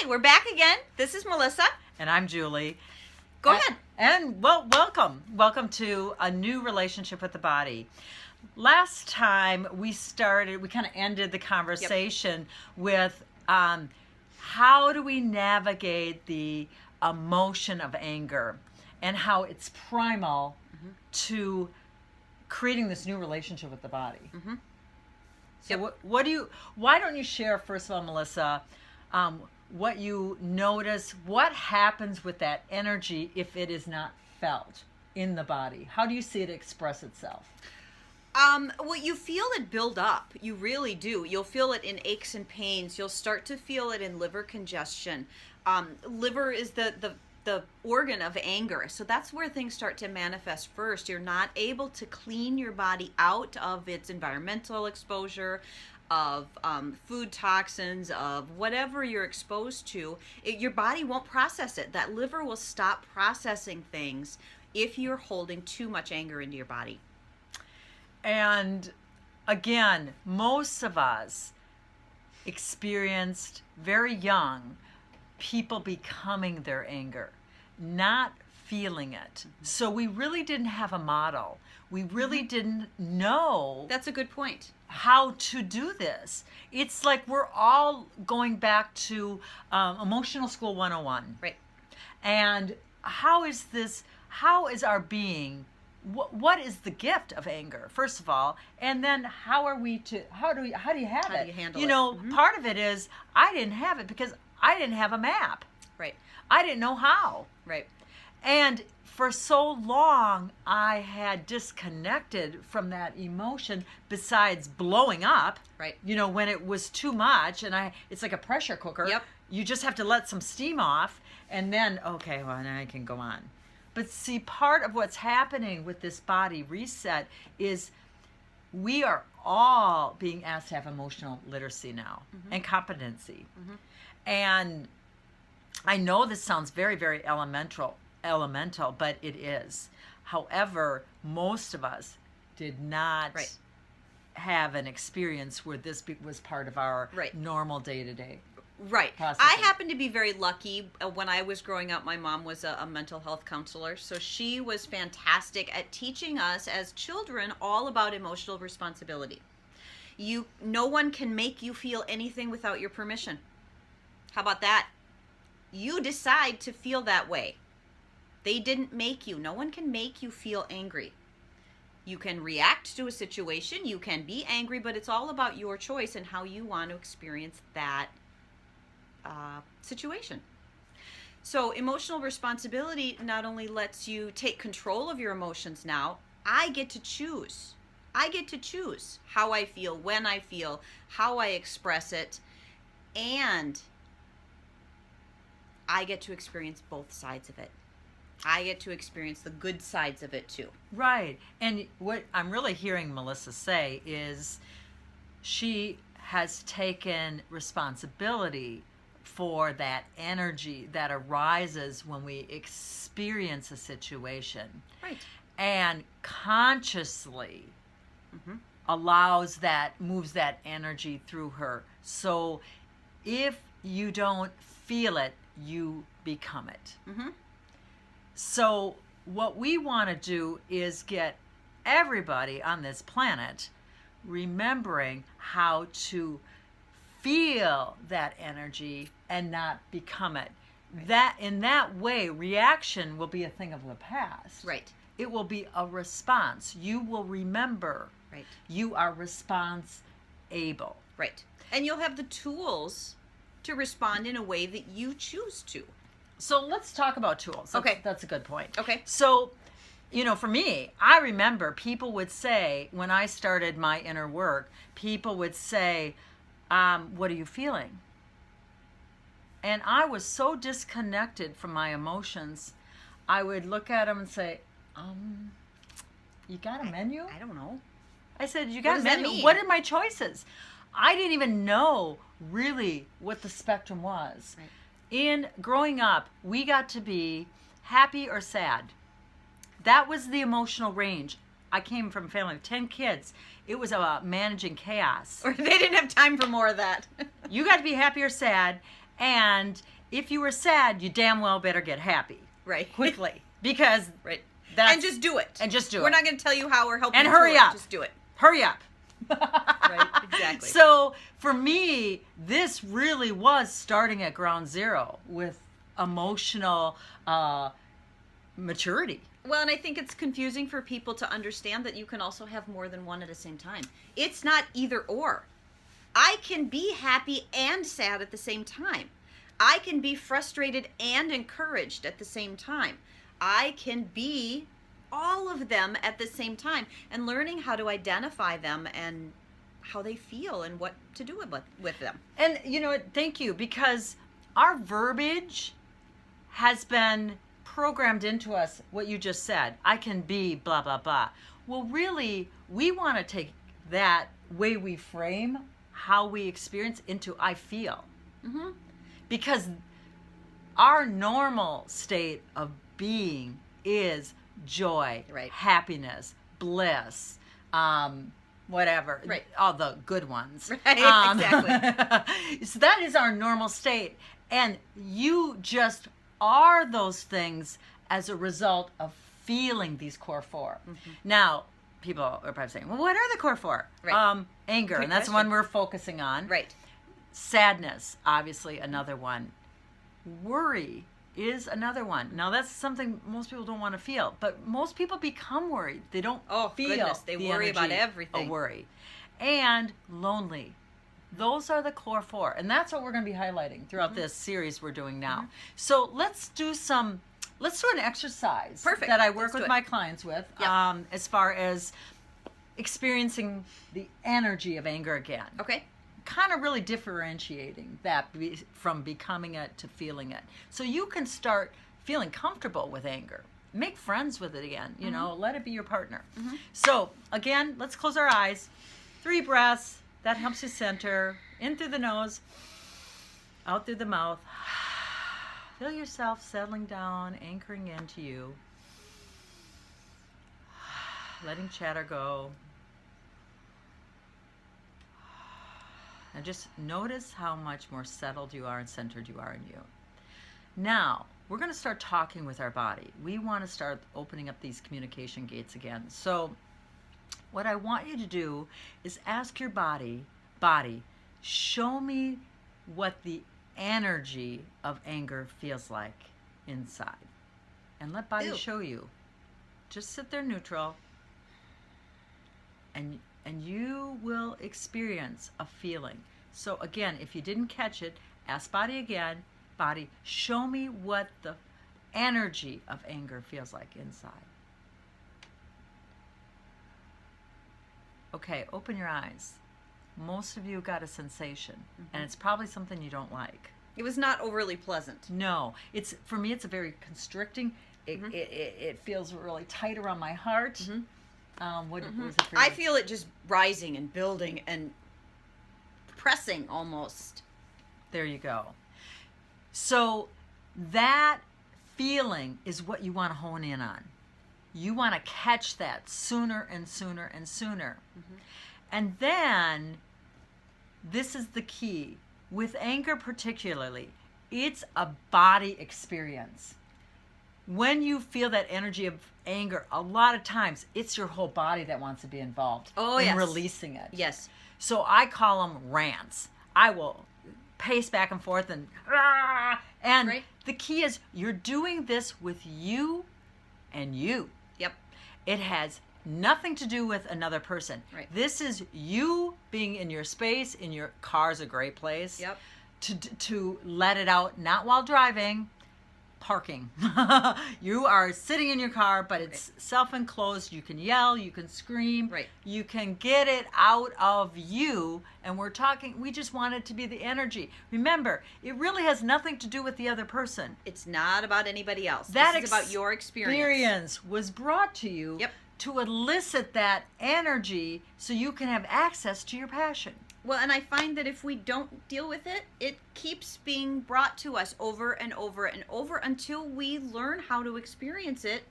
right, we're back again. This is Melissa. And I'm Julie. Go ahead. And well, welcome. Welcome to a new relationship with the body. Last time we kind of ended the conversation with how do we navigate the emotion of anger and how it's primal to creating this new relationship with the body. Mm-hmm. So why don't you share, first of all, Melissa, what you notice, what happens with that energy if it is not felt in the body? How do you see it express itself? Well, you feel it build up. You really do. You'll feel it in aches and pains. You'll start to feel it in liver congestion. Liver is the organ of anger. So that's where things start to manifest first. You're not able to clean your body out of its environmental exposure, of food toxins, of whatever you're exposed to. Your body won't process it. That liver will stop processing things if you're holding too much anger into your body. And again, most of us experienced very young people becoming their anger, not feeling it. So we really didn't have a model. We really didn't know. That's a good point. How to do this. It's like we're all going back to Emotional School 101. Right. And how is our being, what is the gift of anger, first of all, and then how do you have How it? do you handle it? You know, part of it is I didn't have it because I didn't have a map. Right. I didn't know how. Right. And for so long, I had disconnected from that emotion besides blowing up. Right. You know, when it was too much and it's like a pressure cooker. Yep. You just have to let some steam off and then, okay, well, now I can go on. But see, part of what's happening with this body reset is we are all being asked to have emotional literacy now and competency. And I know this sounds very, very elemental, but it is. However, most of us did not have an experience where this was part of our normal day-to-day. Right. processing. I happen to be very lucky. When I was growing up, my mom was a mental health counselor, so she was fantastic at teaching us as children all about emotional responsibility. No one can make you feel anything without your permission. How about that? You decide to feel that way. They didn't make you. No one can make you feel angry. You can react to a situation. You can be angry, but it's all about your choice and how you want to experience that situation. So emotional responsibility not only lets you take control of your emotions now, I get to choose. I get to choose how I feel, when I feel, how I express it, and I get to experience both sides of it. I get to experience the good sides of it too. Right. And what I'm really hearing Melissa say is she has taken responsibility for that energy that arises when we experience a situation. Right. And consciously moves that energy through her. So if you don't feel it, you become it. So what we want to do is get everybody on this planet remembering how to feel that energy and not become it. That in that way, reaction will be a thing of the past. Right. It will be a response. You will remember. Right. You are response able. Right. And you'll have the tools to respond in a way that you choose to. So let's talk about tools. Okay. That's a good point. Okay. So, you know, for me, I remember people would say, when I started my inner work, people would say, what are you feeling? And I was so disconnected from my emotions, I would look at them and say, you got a menu? I don't know. I said, you What got does a that menu? mean? What are my choices? I didn't even know really what the spectrum was. Right. In growing up, we got to be happy or sad. That was the emotional range. I came from a family of 10 kids. It was about managing chaos. Or they didn't have time for more of that. You got to be happy or sad. And if you were sad, you damn well better get happy Right. quickly because Right. that's And just do it. And just do We're it. not going to tell you how or help And you hurry through it. up. Just do it. hurry up. Right, exactly. So for me, this really was starting at ground zero with emotional maturity. Well, and I think it's confusing for people to understand that you can also have more than one at the same time. It's not either or. I can be happy and sad at the same time. I can be frustrated and encouraged at the same time. I can be all of them at the same time, and learning how to identify them and how they feel and what to do with them. And you know what? Thank you, because our verbiage has been programmed into us what you just said. I can be blah, blah, blah. Well, really, we want to take that way we frame how we experience into I feel. Mm-hmm. Because our normal state of being is joy, Right. happiness, bliss, whatever, Right. all the good ones. Right, exactly. So that is our normal state. And you just are those things as a result of feeling these core four. Mm-hmm. Now, people are probably saying, well, what are the core four? Right. Anger, Good and that's the question. one we're focusing on. Right. Sadness, obviously, another one. Worry is another one. Now, that's something most people don't want to feel, but most people become worried. They don't Oh, feel goodness, they the worry about energy everything. of worry. And lonely. Those are the core four. And that's what we're going to be highlighting throughout this series we're doing now. So let's do an exercise Perfect. that I work Let's do with it. my clients with Yeah. as far as experiencing the energy of anger again. Okay. Kind of really differentiating that from becoming it to feeling it. So you can start feeling comfortable with anger. Make friends with it again, you know, let it be your partner. So again, let's close our eyes. 3 breaths. That helps you center. In through the nose, out through the mouth. Feel yourself settling down, anchoring into you. Letting chatter go. And just notice how much more settled you are and centered you are in you. Now, we're going to start talking with our body. We want to start opening up these communication gates again. So what I want you to do is ask your body, show me what the energy of anger feels like inside. And let body Ew. show you. Just sit there neutral. And you will experience a feeling. So again, if you didn't catch it, ask body again. Body, show me what the energy of anger feels like inside. Okay, open your eyes. Most of you got a sensation, and it's probably something you don't like. It was not overly pleasant. No, for me, it's a very constricting. It feels really tight around my heart. What was it for you? I feel it just rising and building and pressing almost. There you go. So that feeling is what you want to hone in on. You want to catch that sooner and sooner and sooner. And then, this is the key. With anger particularly, it's a body experience. When you feel that energy of anger, a lot of times, it's your whole body that wants to be involved in yes. releasing it. Yes. So I call them rants. I will pace back and forth and Right. the key is you're doing this with you and you. Yep. It has nothing to do with another person. Right. This is you being in your space. In your car's a great place. Yep. To let it out, not while driving, parking. You are sitting in your car, but it's self-enclosed. You can yell, you can scream, Right. you can get it out of you. And we just want it to be the energy. Remember, it really has nothing to do with the other person. It's not about anybody else. That this is about your experience. experience was brought to you Yep. to elicit that energy so you can have access to your passion. Well, and I find that if we don't deal with it, it keeps being brought to us over and over and over until we learn how to experience it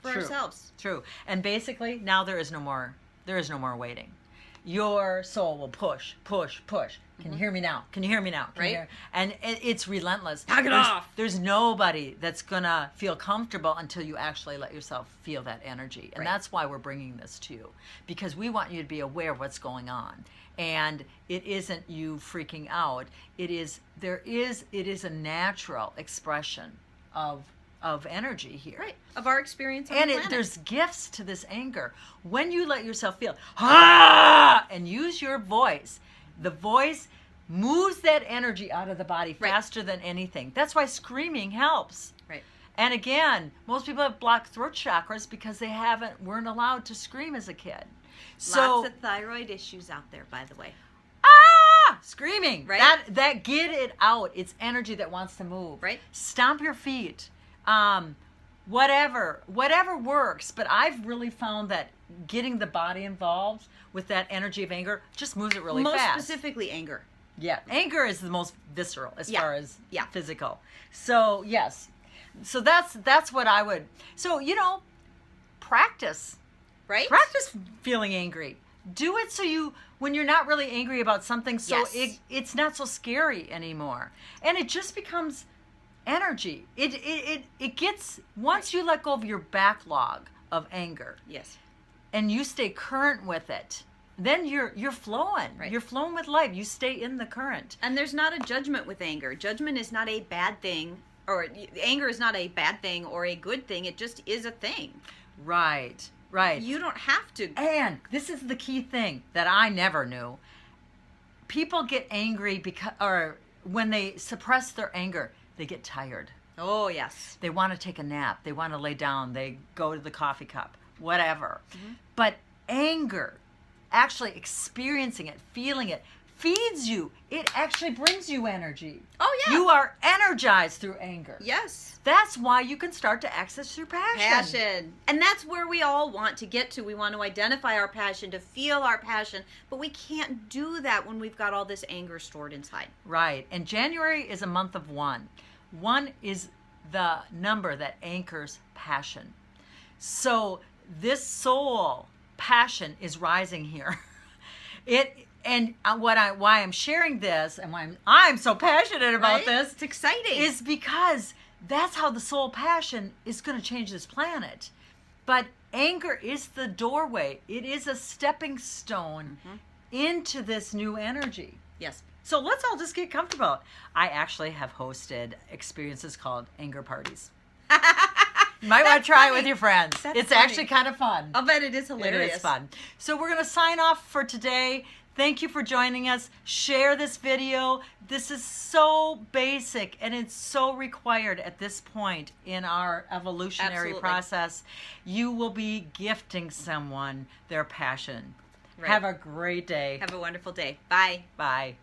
for True. ourselves. True. And basically, now there is no more waiting. Your soul will push, push, push. Can you hear me now? Can you hear me now? Can you Right. hear- And it's relentless. Knock it off. There's nobody that's going to feel comfortable until you actually let yourself feel that energy. And Right. that's why we're bringing this to you, because we want you to be aware of what's going on. And it isn't you freaking out. It is a natural expression of energy here. Right. Of our experience on And the planet. there's gifts to this anger. When you let yourself feel, ah, and use your voice, the voice moves that energy out of the body Right. faster than anything. That's why screaming helps. Right. And again, most people have blocked throat chakras because they weren't allowed to scream as a kid. So, Lots of thyroid issues out there, by the way. screaming. Right. That get it out. It's energy that wants to move. Right. Stomp your feet. Whatever works. But I've really found that getting the body involved with that energy of anger just moves it really Most fast. specifically, anger. Yeah, anger is the most visceral as Yeah. far as Yeah. physical. So yes, so that's what I would. So practice Right. feeling angry. Do it so when you're not really angry about something, so Yes. it's not so scary anymore, and it just becomes energy. It gets, once you let go of your backlog of anger Yes. and you stay current with it, then you're flowing. Right. You're flowing with life. You stay in the current. And there's not a judgment with anger. Judgment is not a bad thing, or anger is not a bad thing or a good thing. It just is a thing. Right. You don't have to. And this is the key thing that I never knew. People get angry or when they suppress their anger, they get tired. Oh, yes. They want to take a nap. They want to lay down. They go to the coffee cup, whatever. Mm-hmm. But anger, actually experiencing it, feeling it, feeds you. It actually brings you energy. Oh, yeah. You are energized through anger. Yes. That's why you can start to access your Passion. And that's where we all want to get to. We want to identify our passion, to feel our passion, but we can't do that when we've got all this anger stored inside. Right. And January is a month of 1. 1 is the number that anchors passion. So this soul passion is rising here. Why I'm sharing this and why I'm so passionate about Right? this It's exciting. is because that's how the soul passion is going to change this planet. But anger is the doorway. It is a stepping stone into this new energy. Yes. So let's all just get comfortable. I actually have hosted experiences called anger parties. You might want to try it with your friends. That's It's funny. actually kind of fun. I'll bet it is It hilarious. is fun. So we're going to sign off for today. Thank you for joining us. Share this video. This is so basic and it's so required at this point in our evolutionary Absolutely. process. You will be gifting someone their passion. Right. Have a great day. Have a wonderful day. Bye. Bye.